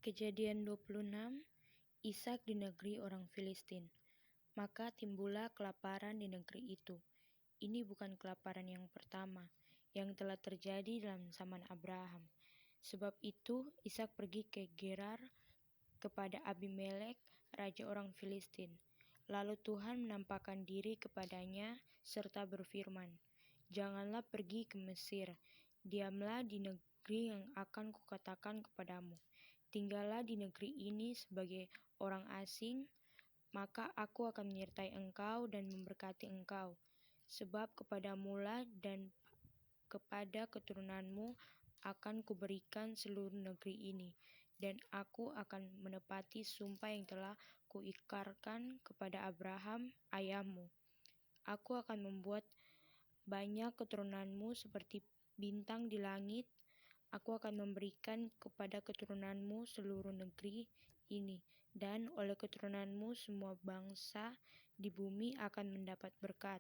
Kejadian 26, Ishak di negeri orang Filistin. Maka timbullah kelaparan di negeri itu. Ini bukan kelaparan yang pertama yang telah terjadi dalam zaman Abraham. Sebab itu Ishak pergi ke Gerar kepada Abimelek, raja orang Filistin. Lalu Tuhan menampakkan diri kepadanya serta berfirman, "Janganlah pergi ke Mesir, diamlah di negeri yang akan kukatakan kepadamu. Tinggallah di negeri ini sebagai orang asing, maka aku akan menyertai engkau dan memberkati engkau. Sebab kepadamulah dan kepada keturunanmu akan kuberikan seluruh negeri ini, dan aku akan menepati sumpah yang telah kuikrarkan kepada Abraham ayahmu. Aku akan membuat banyak keturunanmu seperti bintang di langit. Aku akan memberikan kepada keturunanmu seluruh negeri ini, dan oleh keturunanmu semua bangsa di bumi akan mendapat berkat.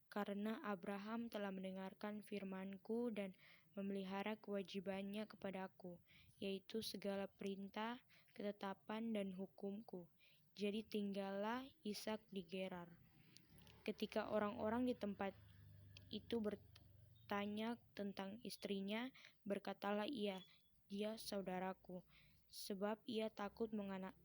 Karena Abraham telah mendengarkan firman-Ku dan memelihara kewajibannya kepadaku, yaitu segala perintah, ketetapan, dan hukum-Ku. Jadi tinggallah Ishak di Gerar." Ketika orang-orang di tempat itu bertanya tentang istrinya, berkatalah ia, "Dia saudaraku." Sebab ia takut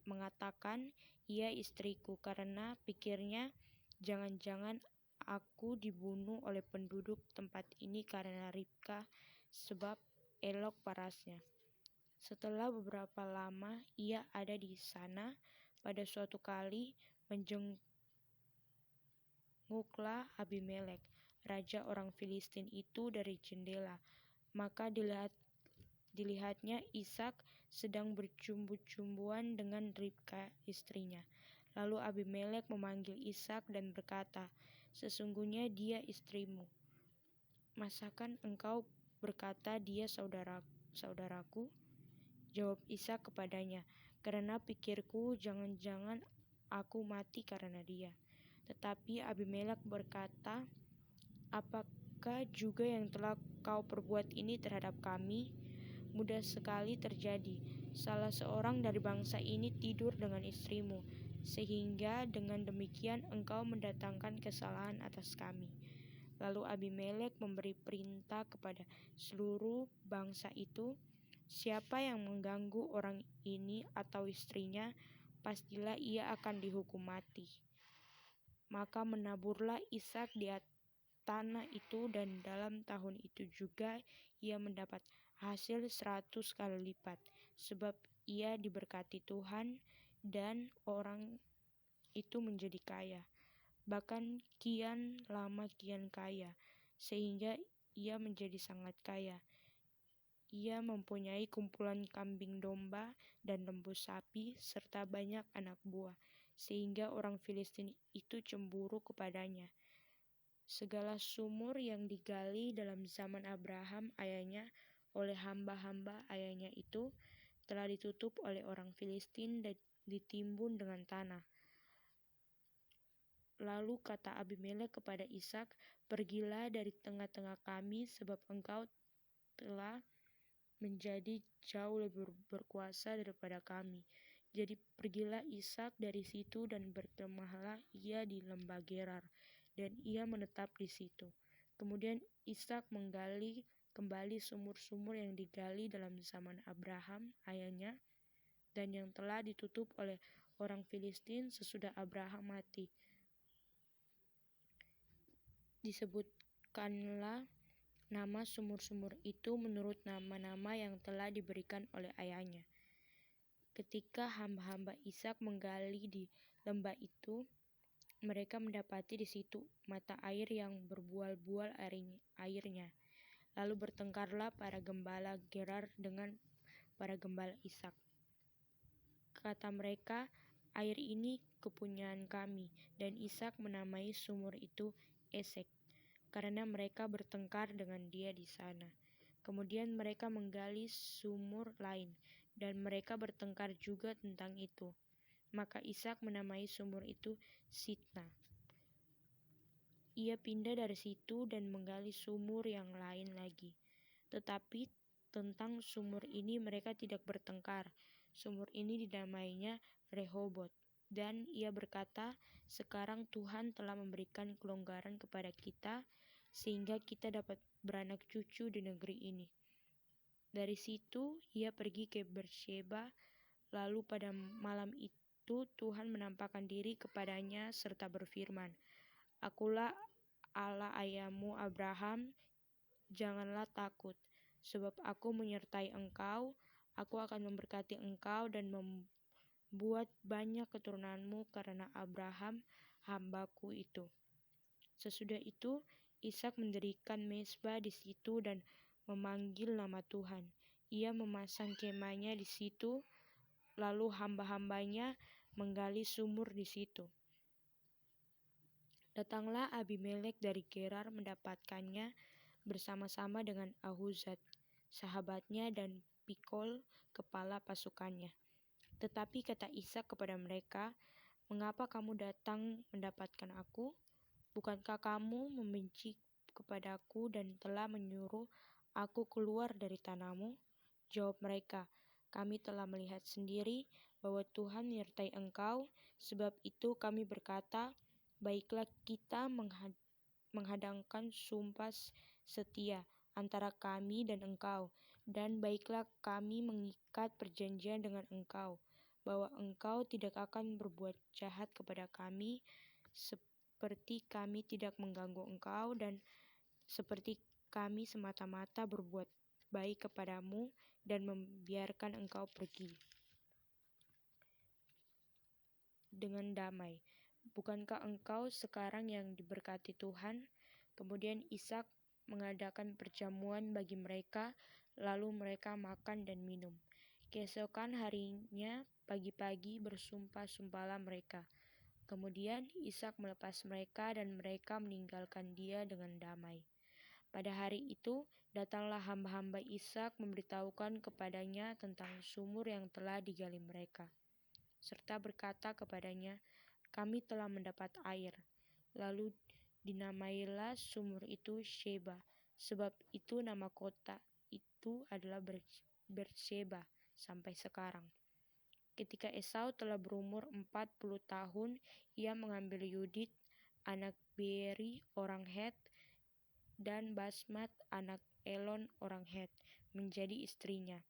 mengatakan, "Ia istriku," karena pikirnya, "Jangan-jangan aku dibunuh oleh penduduk tempat ini karena Ribka, sebab elok parasnya." Setelah beberapa lama ia ada di sana, pada suatu kali menjenguklah Abimelek, raja orang Filistin itu dari jendela. Maka dilihatnya Ishak sedang bercumbu-cumbuan dengan Ribka istrinya. Lalu Abimelek memanggil Ishak dan berkata, "Sesungguhnya dia istrimu. Masakan engkau berkata dia saudaraku?" Jawab Ishak kepadanya, "Karena pikirku jangan-jangan aku mati karena dia." Tetapi Abimelek berkata, "Apakah juga yang telah kau perbuat ini terhadap kami? Mudah sekali terjadi. Salah seorang dari bangsa ini tidur dengan istrimu, sehingga dengan demikian engkau mendatangkan kesalahan atas kami." Lalu Abimelek memberi perintah kepada seluruh bangsa itu, "Siapa yang mengganggu orang ini atau istrinya, pastilah ia akan dihukum mati." Maka menaburlah Ishak di tanah itu, dan dalam tahun itu juga ia mendapat hasil 100 kali lipat, sebab ia diberkati Tuhan, dan orang itu menjadi kaya, bahkan kian lama kian kaya, sehingga ia menjadi sangat kaya. Ia mempunyai kumpulan kambing domba dan lembu sapi, serta banyak anak buah, sehingga orang Filistin itu cemburu kepadanya. Segala sumur yang digali dalam zaman Abraham ayahnya oleh hamba-hamba ayahnya itu telah ditutup oleh orang Filistin dan ditimbun dengan tanah. Lalu kata Abimelek kepada Ishak, "Pergilah dari tengah-tengah kami, sebab engkau telah menjadi jauh lebih berkuasa daripada kami." Jadi pergilah Ishak dari situ, dan berkemahlah ia di lembah Gerar, dan ia menetap di situ. Kemudian Ishak menggali kembali sumur-sumur yang digali dalam zaman Abraham ayahnya, dan yang telah ditutup oleh orang Filistin sesudah Abraham mati. Disebutkanlah nama sumur-sumur itu menurut nama-nama yang telah diberikan oleh ayahnya. Ketika hamba-hamba Ishak menggali di lembah itu, mereka mendapati di situ mata air yang berbual-bual airnya. Lalu bertengkarlah para gembala Gerar dengan para gembala Ishak. Kata mereka, "Air ini kepunyaan kami," dan Ishak menamai sumur itu Esek, karena mereka bertengkar dengan dia di sana. Kemudian mereka menggali sumur lain, dan mereka bertengkar juga tentang itu. Maka Ishak menamai sumur itu Sitna. Ia pindah dari situ dan menggali sumur yang lain lagi. Tetapi tentang sumur ini mereka tidak bertengkar. Sumur ini dinamainya Rehobot. Dan ia berkata, sekarang Tuhan telah memberikan kelonggaran kepada kita, sehingga kita dapat beranak cucu di negeri ini. Dari situ ia pergi ke Beersheba, lalu pada malam itu Tuhan menampakkan diri kepadanya serta berfirman, Akulah Allah ayahmu Abraham, janganlah takut, sebab aku menyertai engkau, aku akan memberkati engkau dan membuat banyak keturunanmu karena Abraham hambaku itu. Sesudah itu, Ishak mendirikan mezbah di situ dan memanggil nama Tuhan. Ia memasang kemahnya di situ, lalu hamba-hambanya menggali sumur di situ. Datanglah Abimelek dari Gerar mendapatkannya bersama-sama dengan Ahuzat, sahabatnya, dan Pikol, kepala pasukannya. Tetapi kata Ishak kepada mereka, Mengapa kamu datang mendapatkan aku? Bukankah kamu membenci kepadaku dan telah menyuruh aku keluar dari tanahmu? Jawab mereka, Kami telah melihat sendiri bahwa Tuhan menyertai engkau, sebab itu kami berkata, Baiklah kita menghadangkan sumpah setia antara kami dan engkau, dan baiklah kami mengikat perjanjian dengan engkau, bahwa engkau tidak akan berbuat jahat kepada kami, seperti kami tidak mengganggu engkau, dan seperti kami semata-mata berbuat baik kepadamu dan membiarkan engkau pergi dengan damai. Bukankah engkau sekarang yang diberkati Tuhan? Kemudian Ishak mengadakan perjamuan bagi mereka, lalu mereka makan dan minum. Keesokan harinya pagi-pagi bersumpah-sumpahlah mereka. Kemudian Ishak melepas mereka dan mereka meninggalkan dia dengan damai. Pada hari itu datanglah hamba-hamba Ishak memberitahukan kepadanya tentang sumur yang telah digali mereka, serta berkata kepadanya, Kami telah mendapat air. Lalu dinamailah sumur itu Sheba, sebab itu nama kota itu adalah Beersheba sampai sekarang. Ketika Esau telah berumur 40 tahun, ia mengambil Yudit, anak Beeri orang Het, dan Basmat, anak Elon orang Het, menjadi istrinya.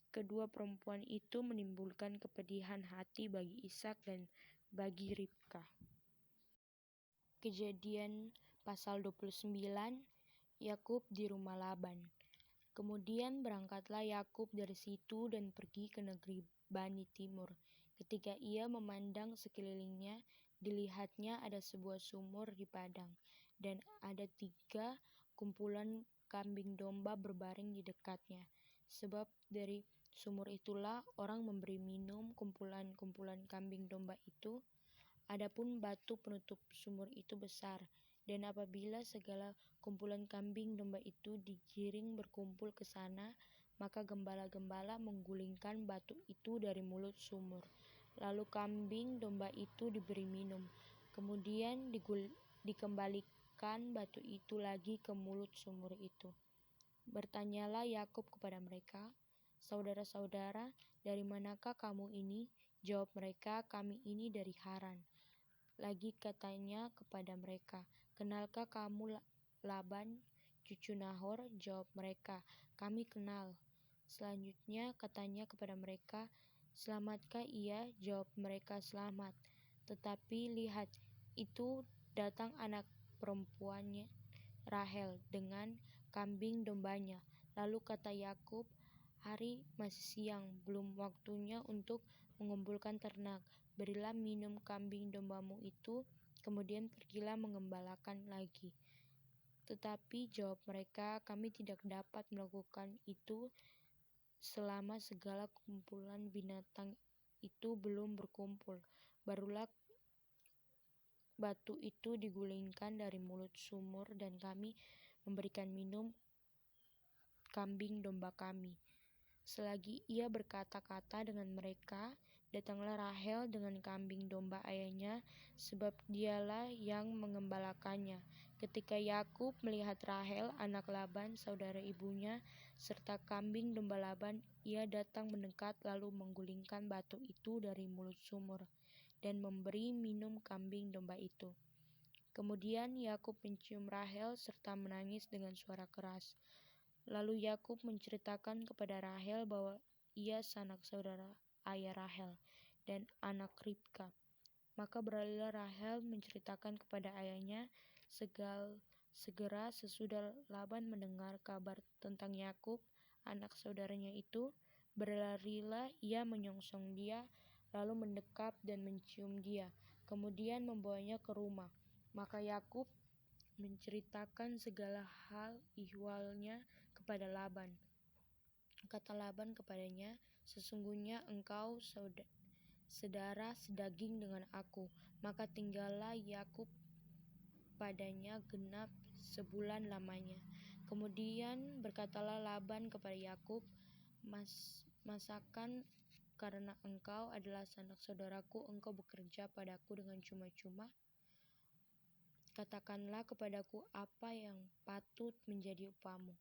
Kedua perempuan itu menimbulkan kepedihan hati bagi Ishak dan bagi Ribka. Kejadian pasal 29, Yakub di rumah Laban. Kemudian berangkatlah Yakub dari situ dan pergi ke negeri Bani Timur. Ketika ia memandang sekelilingnya, dilihatnya ada sebuah sumur di padang, dan ada 3 kumpulan kambing domba berbaring di dekatnya. Sebab dari sumur itulah orang memberi minum kumpulan-kumpulan kambing domba itu. Adapun batu penutup sumur itu besar, dan apabila segala kumpulan kambing domba itu digiring berkumpul ke sana, maka gembala-gembala menggulingkan batu itu dari mulut sumur. Lalu kambing domba itu diberi minum, kemudian dikembalikan batu itu lagi ke mulut sumur itu. Bertanyalah Yakub kepada mereka, Saudara-saudara, dari manakah kamu ini? Jawab mereka, Kami ini dari Haran. Lagi katanya kepada mereka, Kenalkah kamu Laban, cucu Nahor? Jawab mereka, Kami kenal. Selanjutnya katanya kepada mereka, Selamatkah ia? Jawab mereka, Selamat. Tetapi lihat, itu datang anak perempuannya Rahel dengan kambing dombanya. Lalu kata Yakub, Hari masih siang, belum waktunya untuk mengumpulkan ternak. Berilah minum kambing dombamu itu, kemudian pergilah mengembalakan lagi. Tetapi jawab mereka, Kami tidak dapat melakukan itu selama segala kumpulan binatang itu belum berkumpul. Barulah batu itu digulingkan dari mulut sumur dan kami memberikan minum kambing domba kami. Selagi ia berkata-kata dengan mereka, datanglah Rahel dengan kambing domba ayahnya, sebab dialah yang mengembalakannya. Ketika Yakub melihat Rahel, anak Laban, saudara ibunya, serta kambing domba Laban, ia datang mendekat lalu menggulingkan batu itu dari mulut sumur dan memberi minum kambing domba itu. Kemudian Yakub mencium Rahel serta menangis dengan suara keras. Lalu Yakub menceritakan kepada Rahel bahwa ia sanak saudara ayah Rahel dan anak Ribka. Maka beralihlah Rahel menceritakan kepada ayahnya. Segera sesudah Laban mendengar kabar tentang Yakub, anak saudaranya itu, berlarilah ia menyongsong dia, lalu mendekap dan mencium dia, kemudian membawanya ke rumah. Maka Yakub menceritakan segala hal ihwalnya kepada Laban. Kata Laban kepadanya, "Sesungguhnya engkau saudara sedaging dengan aku." Maka tinggallah Yakub padanya genap sebulan lamanya. Kemudian berkatalah Laban kepada Yakub, "Masakan karena engkau adalah sanak saudaraku, engkau bekerja padaku dengan cuma-cuma? Katakanlah kepadaku apa yang patut menjadi upamu."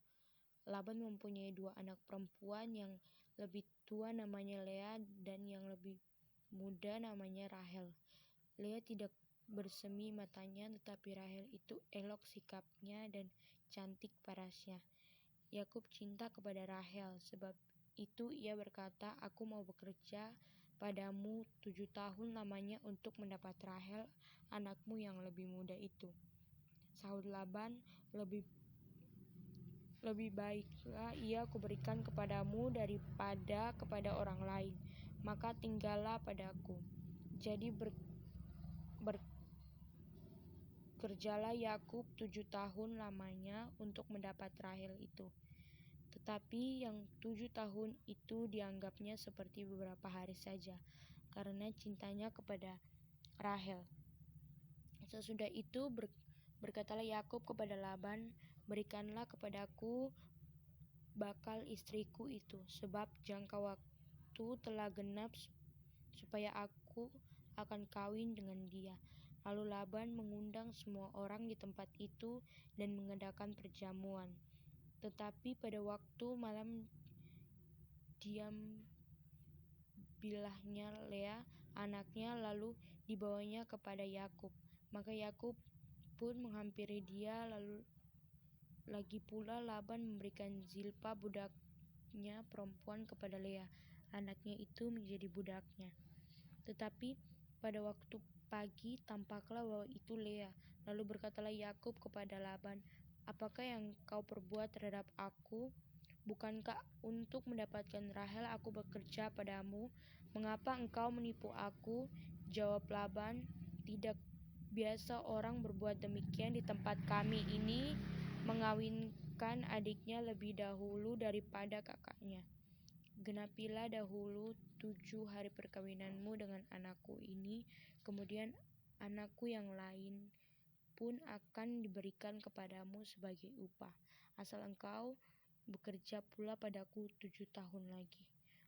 Laban mempunyai 2 anak perempuan, yang lebih tua namanya Lea dan yang lebih muda namanya Rahel. Lea tidak bersemi matanya, tetapi Rahel itu elok sikapnya dan cantik parasnya. Yakub cinta kepada Rahel, sebab itu ia berkata, "Aku mau bekerja padamu 7 tahun lamanya untuk mendapat Rahel, anakmu yang lebih muda itu." Sahut Laban, lebih baiklah ia kuberikan kepadamu daripada kepada orang lain, maka tinggallah padaku. Jadi bekerjalah Yakub 7 tahun lamanya untuk mendapat Rahel itu. Tetapi yang 7 tahun itu dianggapnya seperti beberapa hari saja, karena cintanya kepada Rahel. Sesudah itu berkatalah Yakub kepada Laban, "Berikanlah kepadaku bakal istriku itu, sebab jangka waktu telah genap supaya aku akan kawin dengan dia." Lalu Laban mengundang semua orang di tempat itu dan mengadakan perjamuan. Tetapi pada waktu malam diambilahnya Lea, anaknya, lalu dibawanya kepada Yakub. Maka Yakub pun menghampiri dia, lalu lagi pula Laban memberikan Zilpa budaknya perempuan kepada Lea, anaknya itu menjadi budaknya. Tetapi pada waktu pagi tampaklah bahwa itu Lea. Lalu berkatalah Yakub kepada Laban, "Apakah yang kau perbuat terhadap aku? Bukankah untuk mendapatkan Rahel aku bekerja padamu? Mengapa engkau menipu aku?" Jawab Laban, "Tidak biasa orang berbuat demikian di tempat kami ini, mengawinkan adiknya lebih dahulu daripada kakaknya. Genapilah dahulu 7 hari perkawinanmu dengan anakku ini, kemudian anakku yang lain pun akan diberikan kepadamu sebagai upah, asal engkau bekerja pula padaku 7 tahun lagi."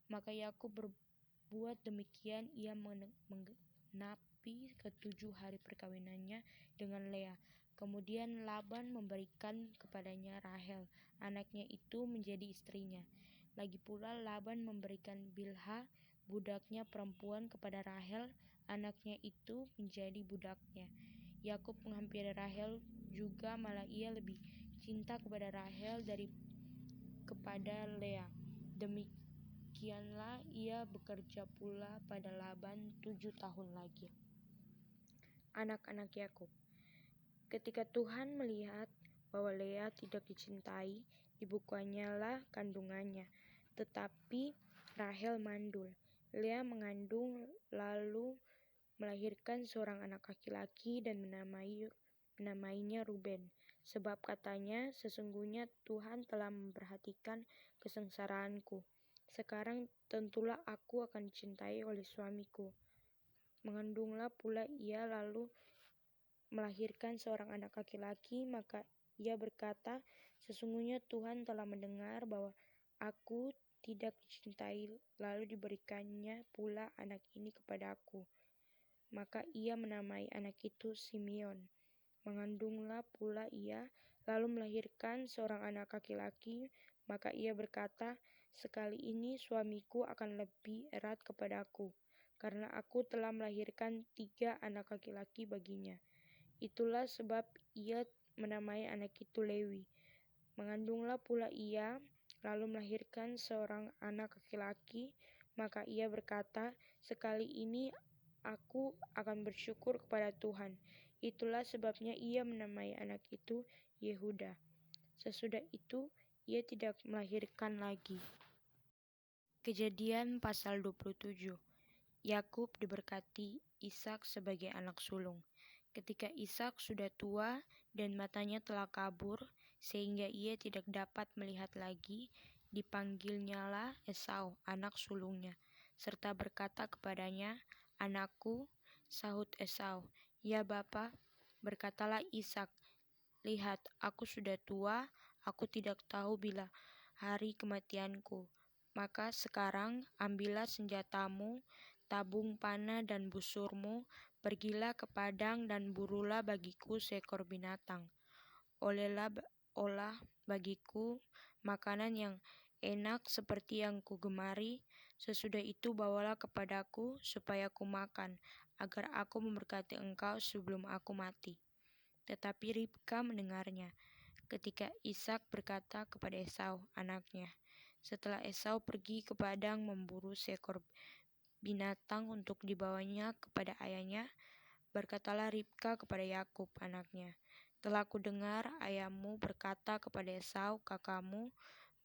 Maka Yakub berbuat demikian, ia menggenapi ke-7 hari perkawinannya dengan Lea. Kemudian Laban memberikan kepadanya Rahel, anaknya itu, menjadi istrinya. Lagi pula Laban memberikan Bilha, budaknya perempuan, kepada Rahel, anaknya itu, menjadi budaknya. Yakub menghampiri Rahel juga, malah ia lebih cinta kepada Rahel kepada Lea. Demikianlah ia bekerja pula pada Laban 7 tahun lagi. Anak-anak Yakub. Ketika Tuhan melihat bahwa Lea tidak dicintai, dibukanyalah kandungannya. Tetapi Rahel mandul. Lea mengandung lalu melahirkan seorang anak laki-laki dan menamainya Ruben, sebab katanya, "Sesungguhnya Tuhan telah memperhatikan kesengsaraanku. Sekarang tentulah aku akan dicintai oleh suamiku." Mengandunglah pula ia lalu melahirkan seorang anak laki-laki, maka ia berkata, "Sesungguhnya Tuhan telah mendengar bahwa aku tidak dicintai, lalu diberikannya pula anak ini kepada aku." Maka ia menamai anak itu Simeon. Mengandunglah pula ia, lalu melahirkan seorang anak laki-laki, maka ia berkata, "Sekali ini suamiku akan lebih erat kepadaku, karena aku telah melahirkan 3 anak laki-laki baginya." Itulah sebab ia menamai anak itu Lewi. Mengandunglah pula ia, lalu melahirkan seorang anak laki-laki, maka ia berkata, "Sekali ini aku akan bersyukur kepada Tuhan." Itulah sebabnya ia menamai anak itu Yehuda. Sesudah itu, ia tidak melahirkan lagi. Kejadian pasal 27. Yakub diberkati Ishak sebagai anak sulung. Ketika Ishak sudah tua dan matanya telah kabur, sehingga ia tidak dapat melihat lagi, dipanggilnyalah Esau, anak sulungnya, serta berkata kepadanya, "Anakku," sahut Esau. "Ya Bapa," berkatalah Ishak, "lihat, aku sudah tua, aku tidak tahu bila hari kematianku. Maka sekarang ambillah senjatamu, tabung panah dan busurmu, pergilah ke padang dan burulah bagiku seekor binatang. Olah bagiku makanan yang enak seperti yang kugemari. Sesudah itu bawalah kepadaku supaya ku makan, agar aku memberkati engkau sebelum aku mati." Tetapi Ribka mendengarnya. Ketika Ishak berkata kepada Esau, anaknya, setelah Esau pergi ke padang memburu seekor binatang untuk dibawanya kepada ayahnya, berkatalah Ribka kepada Yakub anaknya, "Telah kudengar ayahmu berkata kepada Esau kakakmu,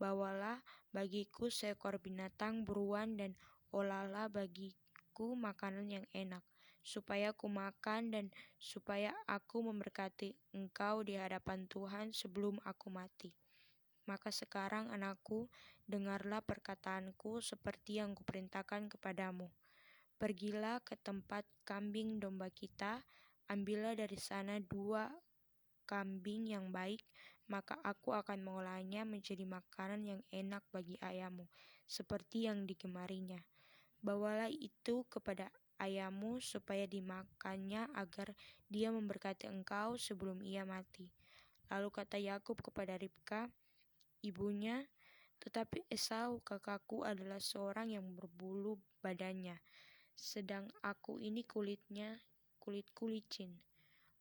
bawalah bagiku seekor binatang buruan dan olahlah bagiku makanan yang enak, supaya ku makan dan supaya aku memberkati engkau di hadapan Tuhan sebelum aku mati. Maka sekarang anakku, dengarlah perkataanku seperti yang kuperintahkan kepadamu. Pergilah ke tempat kambing domba kita, ambillah dari sana 2 kambing yang baik, maka aku akan mengolahnya menjadi makanan yang enak bagi ayahmu, seperti yang digemarinya. Bawalah itu kepada ayahmu supaya dimakannya agar dia memberkati engkau sebelum ia mati." Lalu kata Yakub kepada Ribka, ibunya, "Tetapi Esau kakakku adalah seorang yang berbulu badannya, sedang aku ini kulitku licin.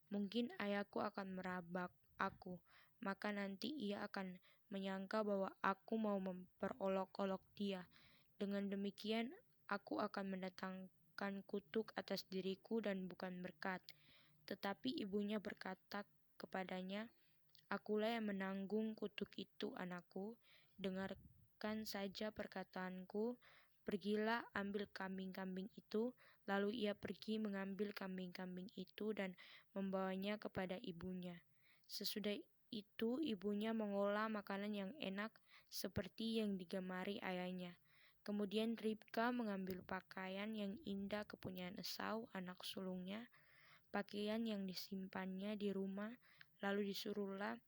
Mungkin ayahku akan merabak aku, maka nanti ia akan menyangka bahwa aku mau memperolok-olok dia. Dengan demikian aku akan mendatangkan kutuk atas diriku dan bukan berkat." Tetapi ibunya berkata kepadanya, "Akulah yang menanggung kutuk itu, anakku. Dengarkan saja perkataanku. Pergilah ambil kambing-kambing itu." Lalu ia pergi mengambil kambing-kambing itu dan membawanya kepada ibunya. Sesudah itu ibunya mengolah makanan yang enak seperti yang digemari ayahnya. Kemudian Ribka mengambil pakaian yang indah kepunyaan Esau, anak sulungnya, pakaian yang disimpannya di rumah, lalu disuruhlah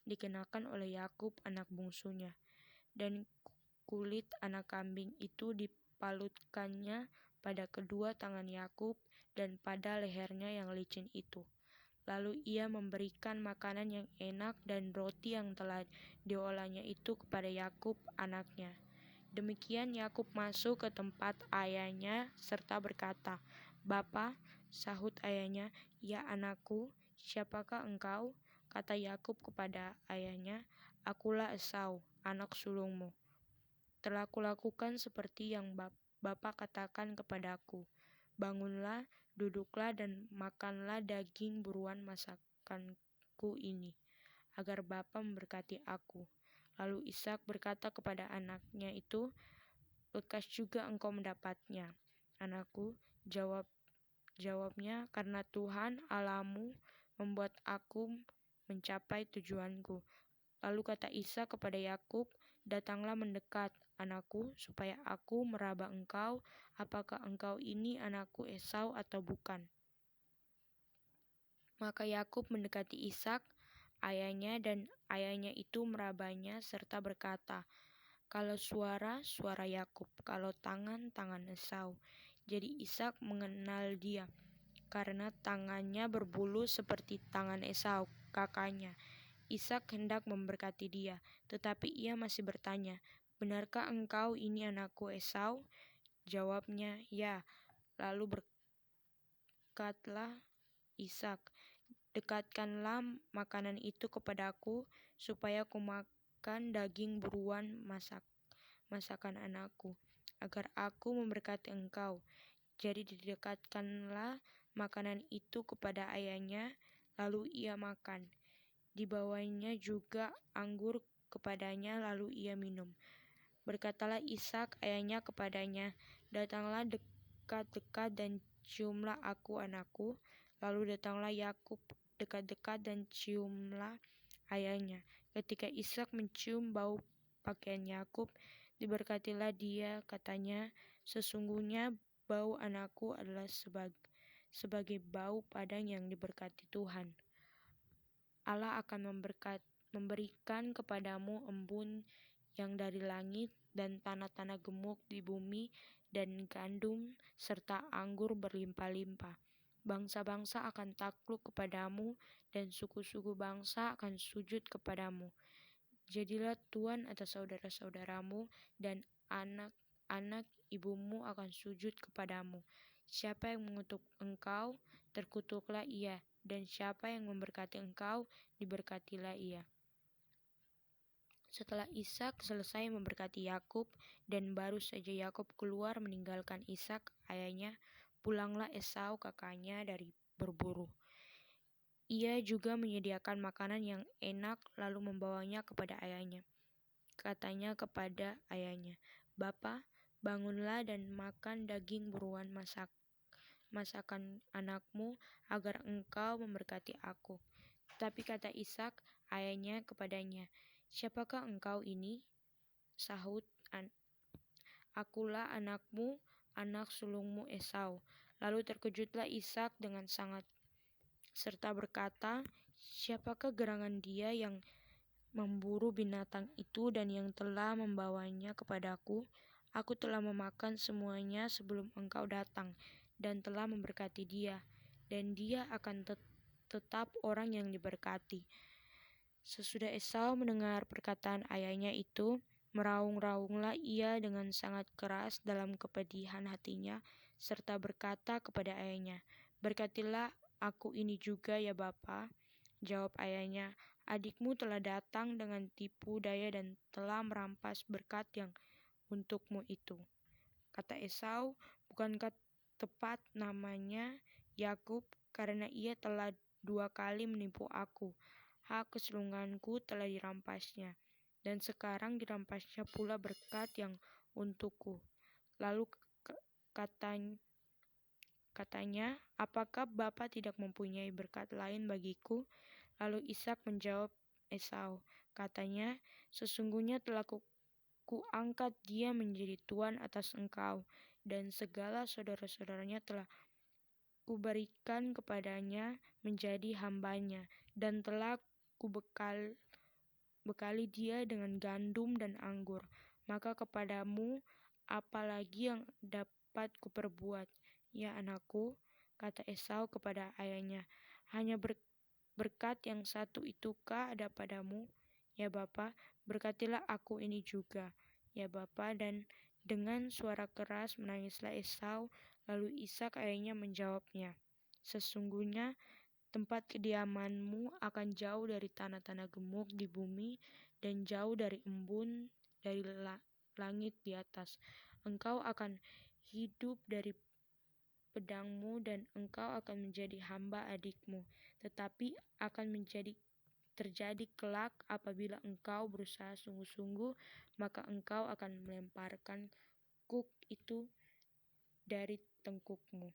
dikenakan oleh Yakub anak bungsunya, dan kulit anak kambing itu dipalutkannya pada kedua tangan Yakub dan pada lehernya yang licin itu. Lalu ia memberikan makanan yang enak dan roti yang telah diolahnya itu kepada Yakub anaknya. Demikian Yakub masuk ke tempat ayahnya serta berkata, "Bapa," sahut ayahnya, "Ya anakku, siapakah engkau?" Kata Yakub kepada ayahnya, "Akulah Esau, anak sulungmu. Telah kulakukan seperti yang Bapa katakan kepadaku. Bangunlah, duduklah dan makanlah daging buruan masakanku ini, agar Bapa memberkati aku." Lalu Ishak berkata kepada anaknya itu, "Lekas juga engkau mendapatnya, anakku." Jawabnya, "Karena Tuhan Allahmu membuat aku mencapai tujuanku." Lalu kata Ishak kepada Yakub, "Datanglah mendekat, anakku, supaya aku meraba engkau, apakah engkau ini anakku Esau atau bukan." Maka Yakub mendekati Ishak, ayahnya, dan ayahnya itu merabanya serta berkata, "Kalau suara Yakub, kalau tangan Esau." Jadi Ishak mengenal dia. karena tangannya berbulu seperti tangan Esau, kakaknya. Ishak hendak memberkati dia, tetapi ia masih bertanya, "Benarkah engkau ini anakku Esau?" Jawabnya, "Ya." Lalu berkatlah Ishak, "Dekatkanlah makanan itu kepadaku, supaya aku makan daging buruan masakan anakku, agar aku memberkati engkau." Jadi didekatkanlah makanan itu kepada ayahnya, lalu ia makan. Dibawanya juga anggur kepadanya, lalu ia minum. Berkatalah Ishak ayahnya kepadanya, "Datanglah dekat-dekat dan ciumlah aku anakku." Lalu datanglah Yakub dekat-dekat dan ciumlah ayahnya. Ketika Ishak mencium bau pakaian Yakub, diberkatilah dia, katanya, "Sesungguhnya bau anakku adalah sebagai bau padang yang diberkati Tuhan. Allah akan memberikan kepadamu embun yang dari langit dan tanah-tanah gemuk di bumi dan gandum serta anggur berlimpah-limpah. Bangsa-bangsa akan takluk kepadamu dan suku-suku bangsa akan sujud kepadamu. Jadilah tuan atas saudara-saudaramu dan anak-anak ibumu akan sujud kepadamu. Siapa yang mengutuk engkau, terkutuklah ia, dan siapa yang memberkati engkau, diberkatilah ia." Setelah Ishak selesai memberkati Yakub dan baru saja Yakub keluar meninggalkan Ishak ayahnya, pulanglah Esau kakaknya dari berburu. Ia juga menyediakan makanan yang enak lalu membawanya kepada ayahnya. Katanya kepada ayahnya, "Bapa, bangunlah dan makan daging buruan masakan anakmu, agar engkau memberkati aku." Tapi kata Ishak ayahnya kepadanya, "Siapakah engkau ini?" Sahut, "Akulah anakmu, anak sulungmu Esau." Lalu terkejutlah Ishak dengan sangat, serta berkata, "Siapakah gerangan dia yang memburu binatang itu dan yang telah membawanya kepadaku? Aku telah memakan semuanya sebelum engkau datang, dan telah memberkati dia, dan dia akan tetap orang yang diberkati." Sesudah Esau mendengar perkataan ayahnya itu, meraung-raunglah ia dengan sangat keras dalam kepedihan hatinya, serta berkata kepada ayahnya, "Berkatilah aku ini juga ya Bapa." Jawab ayahnya, "Adikmu telah datang dengan tipu daya dan telah merampas berkat yang untukmu itu." Kata Esau, "Bukankah tepat namanya Yakub, karena ia telah 2 kali menipu aku. Hak kesulunganku telah dirampasnya, dan sekarang dirampasnya pula berkat yang untukku." Lalu katanya, "Apakah Bapa tidak mempunyai berkat lain bagiku?" Lalu Ishak menjawab Esau, katanya, "Sesungguhnya telah kuangkat dia menjadi tuan atas engkau, dan segala saudara-saudaranya telah kuberikan kepadanya menjadi hambanya, dan telah kubekali dia dengan gandum dan anggur. Maka kepadamu apa lagi yang dapat kuperbuat, ya anakku?" Kata Esau kepada ayahnya, "Hanya berkat yang satu itukah ada padamu, ya Bapa? Berkatilah aku ini juga, ya Bapa." Dan dengan suara keras menangislah Esau. Lalu Ishak ayahnya menjawabnya, "Sesungguhnya tempat kediamanmu akan jauh dari tanah-tanah gemuk di bumi, dan jauh dari embun dari langit di atas. Engkau akan hidup dari pedangmu, dan engkau akan menjadi hamba adikmu. Tetapi akan terjadi kelak apabila engkau berusaha sungguh-sungguh, maka engkau akan melemparkan kuk itu dari tengkukmu."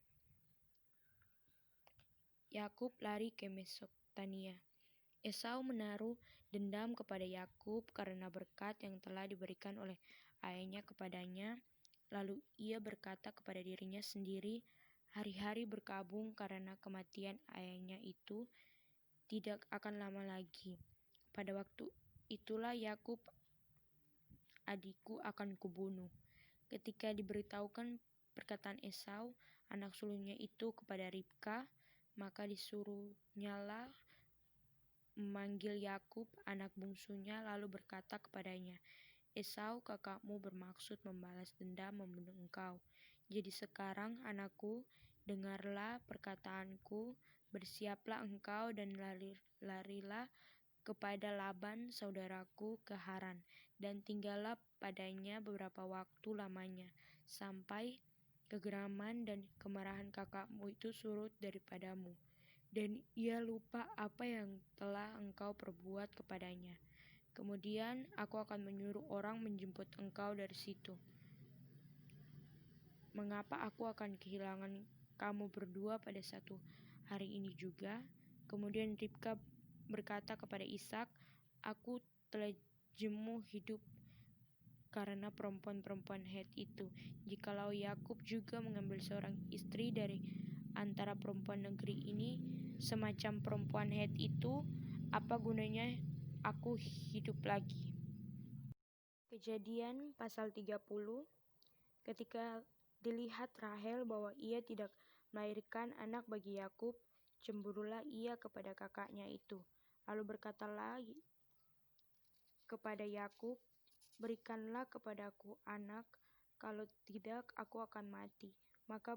Yakub lari ke Mesopotamia. Esau menaruh dendam kepada Yakub karena berkat yang telah diberikan oleh ayahnya kepadanya. Lalu ia berkata kepada dirinya sendiri, "Hari-hari berkabung karena kematian ayahnya itu tidak akan lama lagi. Pada waktu itulah Yakub adikku akan kubunuh." Ketika diberitahukan perkataan Esau, anak sulungnya itu kepada Ribka, maka disuruhnyalah memanggil Yakub anak bungsunya lalu berkata kepadanya, Esau kakakmu bermaksud membalas dendam membunuh engkau. Jadi sekarang anakku, dengarlah perkataanku, bersiaplah engkau dan larilah kepada Laban saudaraku ke Haran, dan tinggallah padanya beberapa waktu lamanya, sampai kegeraman dan kemarahan kakakmu itu surut daripadamu, dan ia lupa apa yang telah engkau perbuat kepadanya. Kemudian aku akan menyuruh orang menjemput engkau dari situ. Mengapa aku akan kehilangan kamu berdua pada satu hari ini juga? Kemudian Ribka berkata kepada Ishak, aku telah jemu hidup karena perempuan-perempuan Het itu. Jikalau Yakub juga mengambil seorang istri dari antara perempuan negeri ini, semacam perempuan Het itu, apa gunanya aku hidup lagi? Kejadian pasal 30. Ketika dilihat Rahel bahwa ia tidak melahirkan anak bagi Yakub, cemburulah ia kepada kakaknya itu. Lalu berkatalah kepada Yakub, berikanlah kepadaku anak, kalau tidak aku akan mati. Maka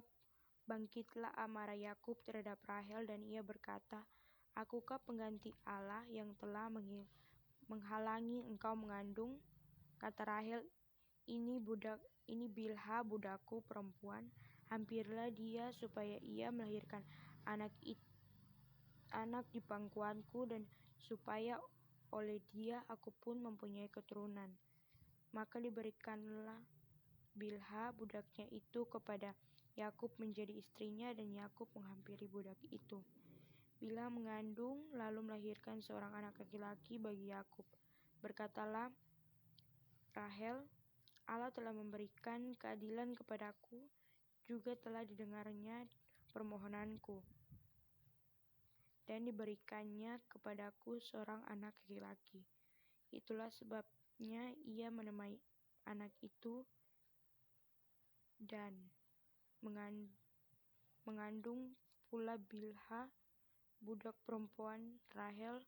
bangkitlah amarah Yakub terhadap Rahel dan ia berkata, akukah pengganti Allah yang telah menghalangi engkau mengandung? Kata Rahel, ini Bilha budakku perempuan, hampirlah dia supaya ia melahirkan anak di pangkuanku dan supaya oleh dia aku pun mempunyai keturunan. Maka diberikanlah Bilha budaknya itu kepada Yakub menjadi istrinya dan Yakub menghampiri budak itu. Bilha mengandung lalu melahirkan seorang anak laki-laki bagi Yakub. Berkatalah Rahel, Allah telah memberikan keadilan kepadaku, juga telah didengarnya permohonanku, dan diberikannya kepadaku seorang anak laki-laki. Itulah sebabnya ia menamai anak itu dan mengandung pula Bilha, budak perempuan Rahel,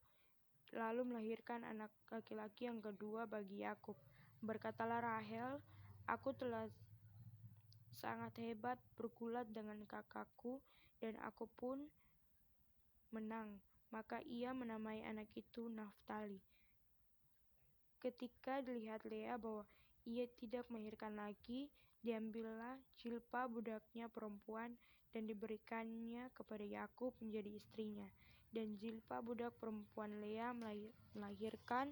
lalu melahirkan anak laki-laki yang kedua bagi Yakub. Berkatalah Rahel, aku telah sangat hebat bergulat dengan kakakku dan aku pun menang. Maka ia menamai anak itu Naftali. Ketika dilihat Lea bahwa ia tidak melahirkan lagi, diambillah Zilpa budaknya perempuan dan diberikannya kepada Yakub menjadi istrinya. Dan Zilpa budak perempuan Lea melahirkan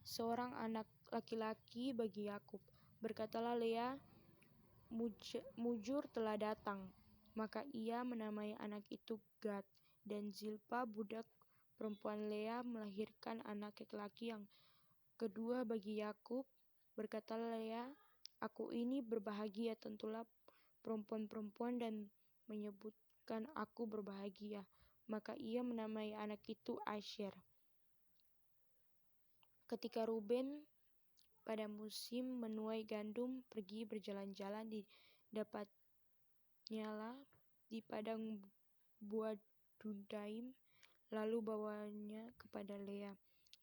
seorang anak laki-laki bagi Yakub. Berkatalah Lea, mujur telah datang. Maka ia menamai anak itu Gad. Dan Zilpa budak perempuan Lea melahirkan anak laki-laki yang kedua bagi Yakub. Berkatalah Lea, aku ini berbahagia, tentulah perempuan-perempuan dan menyebutkan aku berbahagia. Maka ia menamai anak itu Asher. Ketika Ruben pada musim menuai gandum pergi berjalan-jalan, didapatnyalah di padang buah dudaim, lalu bawanya kepada Lea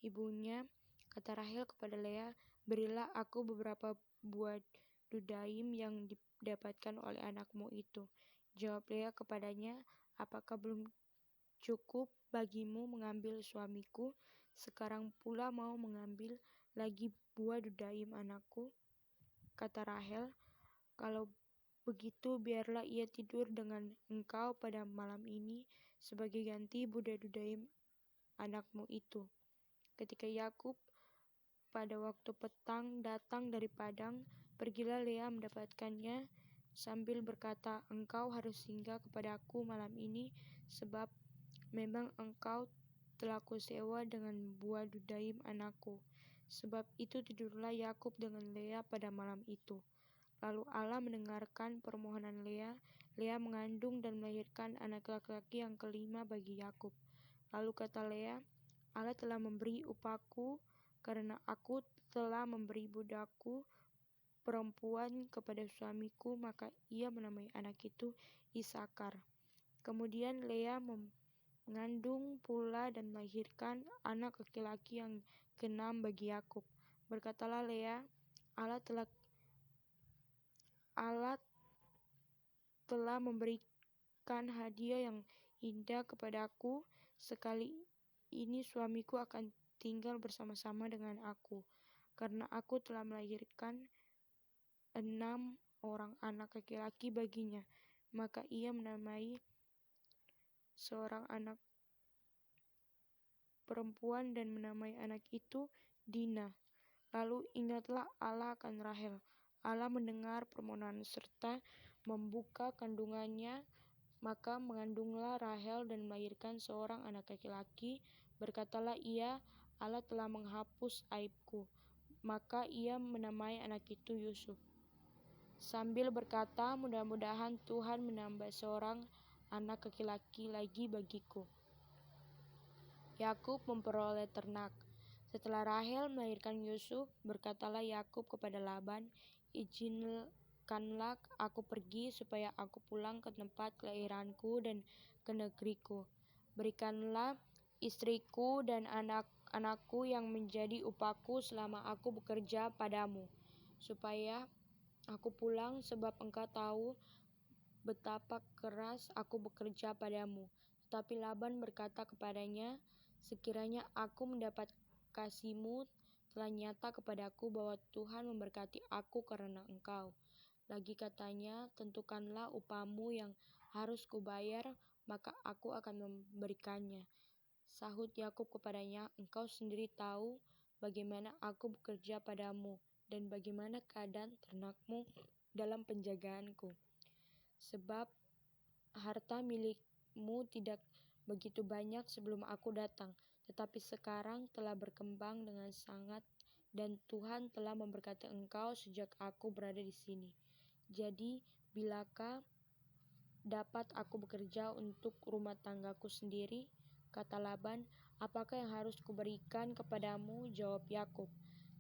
ibunya. Kata Rahel kepada Lea, berilah aku beberapa buah dudaim yang didapatkan oleh anakmu itu. Jawab Lea kepadanya, apakah belum cukup bagimu mengambil suamiku? Sekarang pula mau mengambil lagi buah dudaim anakku? Kata Rahel, kalau begitu biarlah ia tidur dengan engkau pada malam ini sebagai ganti buah dudaim anakmu itu. Ketika Yakub pada waktu petang datang dari padang, pergilah Lea mendapatkannya sambil berkata, engkau harus singgah kepadaku malam ini, sebab memang engkau telah kusewa dengan buah dudaim anakku. Sebab itu tidurlah Yakub dengan Lea pada malam itu. Lalu Allah mendengarkan permohonan Lea. Lea mengandung dan melahirkan anak laki-laki yang kelima bagi Yakub. Lalu kata Lea, Allah telah memberi upahku karena aku telah memberi budakku perempuan kepada suamiku, maka ia menamai anak itu Isakar. Kemudian Lea mengandung pula dan melahirkan anak laki-laki yang keenam bagi Yakub. Berkatalah Lea, Allah telah memberikan hadiah yang indah kepadaku. Sekali ini suamiku akan tinggal bersama-sama dengan aku, karena aku telah melahirkan 6 orang anak laki-laki baginya. Maka ia menamai seorang anak perempuan dan menamai anak itu Dina. Lalu ingatlah Allah akan Rahel. Allah mendengar permohonan serta membuka kandungannya, maka mengandunglah Rahel dan melahirkan seorang anak laki-laki. Berkatalah ia, Allah telah menghapus aibku. Maka ia menamai anak itu Yusuf, sambil berkata, mudah-mudahan Tuhan menambah seorang anak laki-laki lagi bagiku. Yakub memperoleh ternak. Setelah Rahel melahirkan Yusuf, berkatalah Yakub kepada Laban, izinkanlah aku pergi supaya aku pulang ke tempat kelahiranku dan ke negeriku. Berikanlah istriku dan anak-anakku yang menjadi upahku selama aku bekerja padamu, supaya aku pulang, sebab engkau tahu betapa keras aku bekerja padamu. Tetapi Laban berkata kepadanya, sekiranya aku mendapat kasihmu telah nyata kepadaku bahwa Tuhan memberkati aku karena engkau. Lagi katanya, tentukanlah upahmu yang harus kubayar, maka aku akan memberikannya. Sahut Yakub kepadanya, engkau sendiri tahu bagaimana aku bekerja padamu dan bagaimana keadaan ternakmu dalam penjagaanku. Sebab harta milikmu tidak begitu banyak sebelum aku datang, tetapi sekarang telah berkembang dengan sangat, dan Tuhan telah memberkati engkau sejak aku berada di sini. Jadi, bilakah dapat aku bekerja untuk rumah tanggaku sendiri? Kata Laban, apakah yang harus kuberikan kepadamu? Jawab Yakub,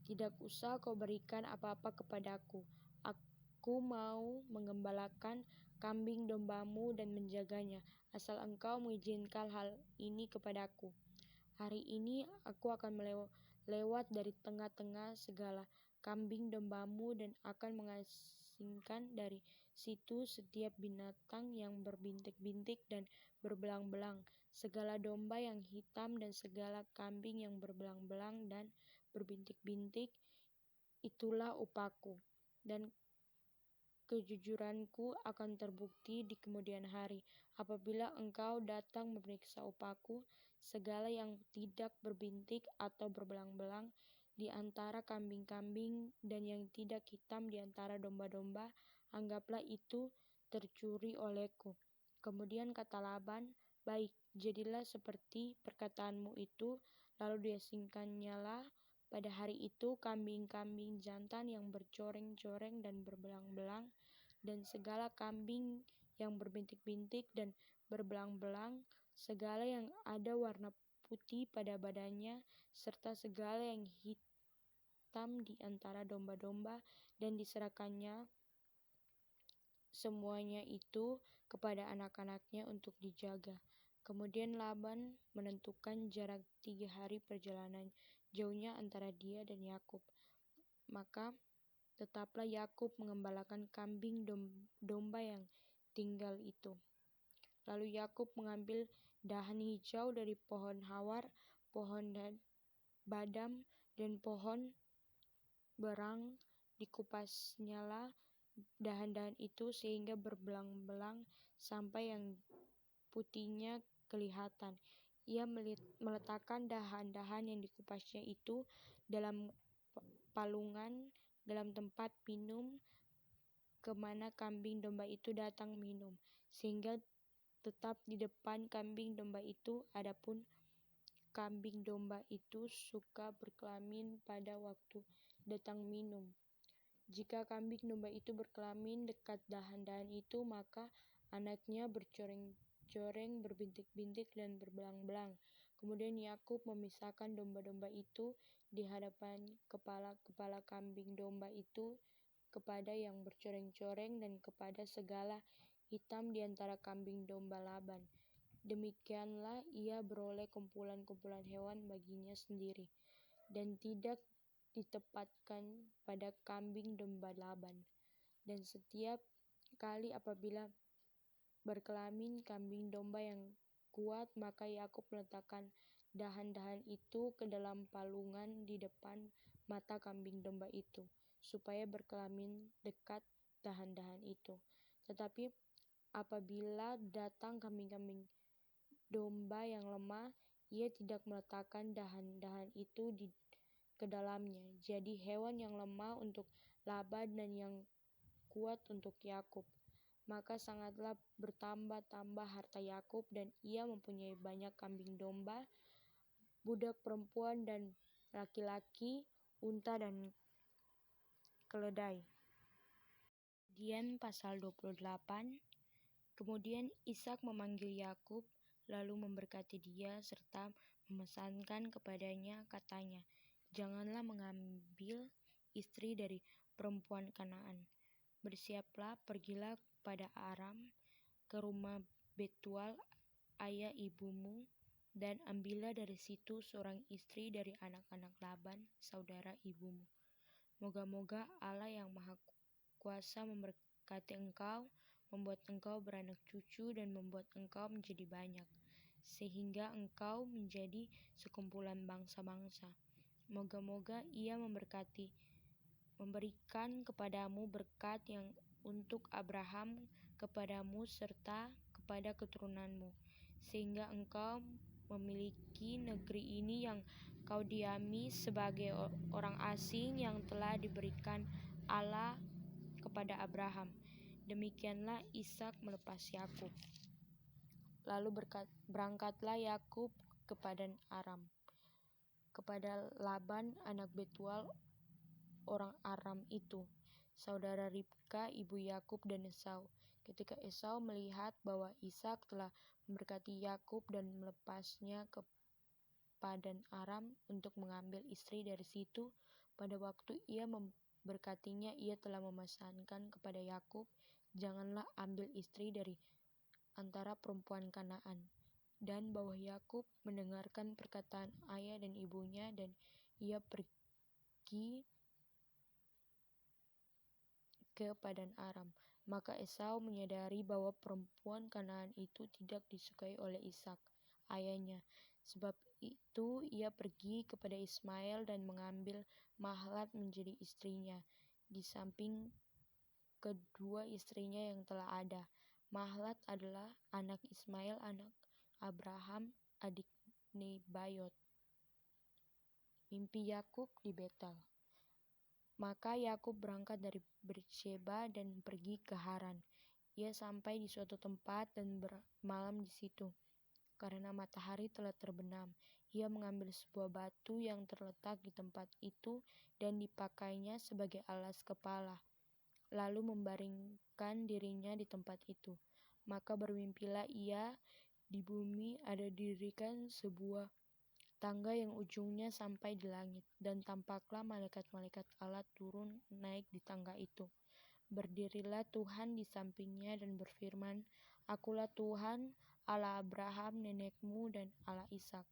tidak usah kau berikan apa-apa kepadaku. Aku mau mengembalakan kambing dombamu dan menjaganya, asal engkau mengizinkan hal ini kepadaku. Hari ini aku akan lewat dari tengah-tengah segala kambing dombamu dan akan mengasingkan dari situ setiap binatang yang berbintik-bintik dan berbelang-belang, segala domba yang hitam dan segala kambing yang berbelang-belang dan berbintik-bintik. Itulah upahku, dan kejujuranku akan terbukti di kemudian hari. Apabila engkau datang memeriksa upahku, segala yang tidak berbintik atau berbelang-belang di antara kambing-kambing dan yang tidak hitam di antara domba-domba, anggaplah itu tercuri olehku. Kemudian kata Laban, baik, jadilah seperti perkataanmu itu. Lalu diasingkannyalah pada hari itu kambing-kambing jantan yang bercoreng-coreng dan berbelang-belang, dan segala kambing yang berbintik-bintik dan berbelang-belang, segala yang ada warna putih pada badannya, serta segala yang hitam di antara domba-domba, dan diserahkannya semuanya itu kepada anak-anaknya untuk dijaga. Kemudian Laban menentukan jarak 3 hari perjalanan jauhnya antara dia dan Yakub. Maka tetaplah Yakub mengembalakan kambing domba yang tinggal itu. Lalu Yakub mengambil dahan hijau dari pohon hawar, pohon badam, dan pohon berang. Dikupasnyalah dahan-dahan itu sehingga berbelang-belang sampai yang putihnya kelihatan. Ia meletakkan dahan-dahan yang dikupasnya itu dalam palungan dalam tempat minum kemana kambing domba itu datang minum, sehingga tetap di depan kambing domba itu. Adapun kambing domba itu suka berkelamin pada waktu datang minum. Jika kambing domba itu berkelamin dekat dahan-dahan itu, maka anaknya bercoreng-coreng, berbintik-bintik, dan berbelang-belang. Kemudian Yakub memisahkan domba-domba itu di hadapan kepala-kepala kambing domba itu kepada yang bercoreng-coreng dan kepada segala hitam di antara kambing domba Laban. Demikianlah ia beroleh kumpulan-kumpulan hewan baginya sendiri, dan tidak ditempatkan pada kambing domba Laban. Dan setiap kali apabila berkelamin kambing domba yang kuat, maka Yakub meletakkan dahan-dahan itu ke dalam palungan di depan mata kambing domba itu, supaya berkelamin dekat dahan-dahan itu. Tetapi apabila datang kambing-kambing domba yang lemah, ia tidak meletakkan dahan-dahan itu ke dalamnya. Jadi hewan yang lemah untuk Laban dan yang kuat untuk Yakub. Maka sangatlah bertambah-tambah harta Yakub, dan ia mempunyai banyak kambing domba, budak perempuan dan laki-laki, unta dan keledai. Kemudian pasal 28. Kemudian Ishak memanggil Yakub, lalu memberkati dia serta memesankan kepadanya, katanya, "Janganlah mengambil istri dari perempuan Kanaan. Bersiaplah, pergilah pada Aram, ke rumah Betual ayah ibumu, dan ambillah dari situ seorang istri dari anak-anak Laban, saudara ibumu. Moga-moga Allah yang Maha Kuasa memberkati engkau, membuat engkau beranak cucu, dan membuat engkau menjadi banyak, sehingga engkau menjadi sekumpulan bangsa-bangsa. Moga-moga ia memberikan kepadamu berkat yang untuk Abraham kepadamu serta kepada keturunanmu, sehingga engkau memiliki negeri ini yang kau diami sebagai orang asing yang telah diberikan Allah kepada Abraham." Demikianlah Ishak melepas Yakub. Lalu berangkatlah Yakub ke Padan Aram, kepada Laban anak Betual orang Aram itu, saudara Ribka ibu Yakub dan Esau. Ketika Esau melihat bahwa Ishak telah memberkati Yakub dan melepasnya ke Padan Aram untuk mengambil istri dari situ, pada waktu ia memberkatinya, ia telah memesankan kepada Yakub, "Janganlah ambil istri dari antara perempuan Kanaan." Dan bahwa Yakub mendengarkan perkataan ayah dan ibunya, dan ia pergi ke Padan Aram. Maka Esau menyadari bahwa perempuan Kanaan itu tidak disukai oleh Ishak, ayahnya. Sebab itu ia pergi kepada Ismail dan mengambil Mahlat menjadi istrinya, di samping kedua istrinya yang telah ada. Mahlat adalah anak Ismail, anak Abraham, adik Nebayot. Mimpi Yakub di Betel. Maka Yakub berangkat dari Beersheba dan pergi ke Haran. Ia sampai di suatu tempat dan bermalam di situ. Karena matahari telah terbenam, ia mengambil sebuah batu yang terletak di tempat itu dan dipakainya sebagai alas kepala, lalu membaringkan dirinya di tempat itu. Maka bermimpilah ia, di bumi ada didirikan sebuah tangga yang ujungnya sampai di langit, dan tampaklah malaikat-malaikat Allah turun naik di tangga itu. Berdirilah Tuhan di sampingnya dan berfirman, "Akulah Tuhan, Allah Abraham nenekmu dan Allah Ishak.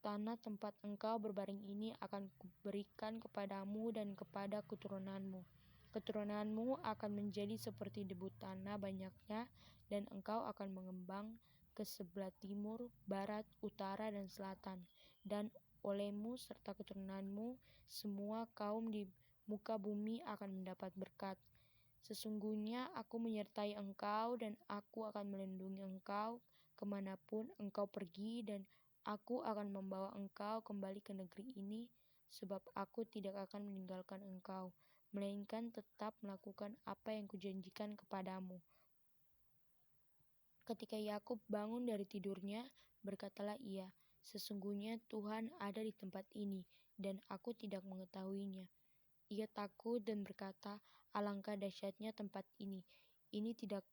Tanah tempat engkau berbaring ini akan kuberikan kepadamu dan kepada keturunanmu. Keturunanmu akan menjadi seperti debu tanah banyaknya, dan engkau akan mengembang ke sebelah timur, barat, utara, dan selatan. Dan olehmu serta keturunanmu semua kaum di muka bumi akan mendapat berkat. Sesungguhnya aku menyertai engkau, dan aku akan melindungi engkau kemanapun engkau pergi, dan aku akan membawa engkau kembali ke negeri ini, sebab aku tidak akan meninggalkan engkau, melainkan tetap melakukan apa yang kujanjikan kepadamu." Ketika Yakub bangun dari tidurnya, berkatalah ia, "Sesungguhnya Tuhan ada di tempat ini, dan aku tidak mengetahuinya." Ia takut dan berkata, "Alangkah dahsyatnya tempat ini. Ini tidak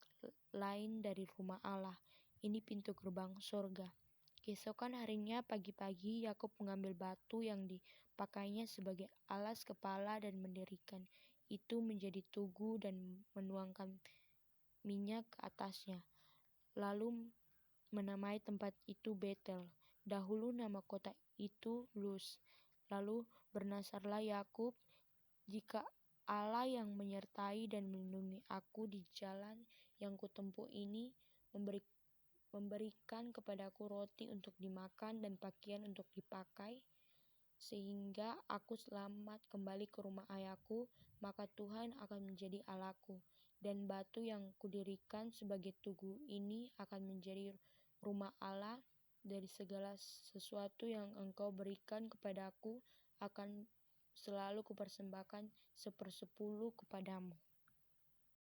lain dari rumah Allah. Ini pintu gerbang surga." Keesokan harinya pagi-pagi Yakub mengambil batu yang dipakainya sebagai alas kepala dan mendirikan itu menjadi tugu dan menuangkan minyak ke atasnya, lalu menamai tempat itu Betel. Dahulu nama kota itu Luz. Lalu bernasarlah Yakub, jika Allah yang menyertai dan melindungi aku di jalan yang kutempuh ini memberikan kepadaku roti untuk dimakan dan pakaian untuk dipakai, sehingga aku selamat kembali ke rumah ayahku, maka Tuhan akan menjadi Allahku, dan batu yang kudirikan sebagai tugu ini akan menjadi rumah Allah. Dari segala sesuatu yang Engkau berikan kepadaku akan selalu kupersembahkan 1/10 kepadamu.